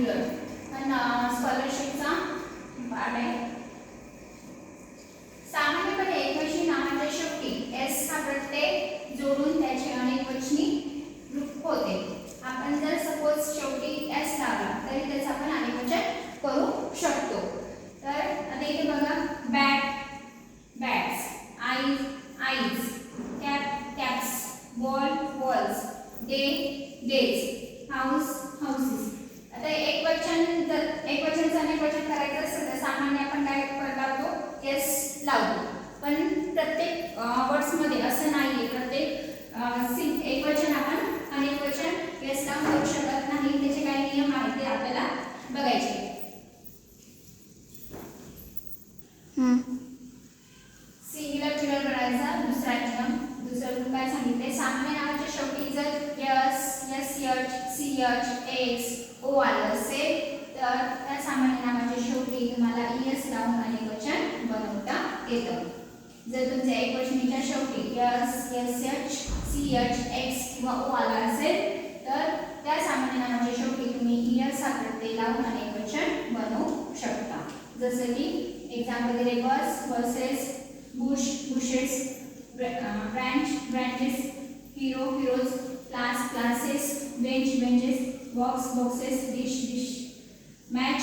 Singular पण स्कॉलरशिपचा part आहे. सामान्यपणे एकवचनी नावाच्या शेवटी एस हा प्रत्यय जोडून त्याचे अनेकवचनी रूप होते. आपण जर सपोज शेवटी एस लावला तरी त्याचं आपण अनेकवचन करू शकतो. तर आता इथे बघा bat bats, eyes eyes, cap caps, ball balls, day days, house houses. आता एकवचनचं अनेकवचन करायचं असेल तर सामान्य आपण काय करतो एस लावतो. पण प्रत्येक वर्ड्समध्ये असं नाही. प्रत्येक एकवचन आपण अनेकवचन एस लावून करू शकत नाही. त्याचे काही नियम आहेत ते आपल्याला बघायचे. सिंग्युलर प्लुरल बनायचा दुसरा नियम. दुसरं काय सांगितले, सामान्य नावाच्या शेवटी जर यस S H C H X O आलं असेल तर त्या सामान्य नावाच्या शेवटी तुम्हाला एस लावून अनेकवचन बनवता येतं. जर तुमच्या एकवचनीच्या शेवटी S S H C H X किंवा ओ आला असेल तर त्या सामान्य नावाच्या शेवटी तुम्ही एस हा प्रत्यय लावून अनेकवचन बनवू शकता. जसं की एक्झाम्पल दिले बस buses, Bush bushes, branch branches, hero heroes, class classes, bench benches, box boxes, dish dish, match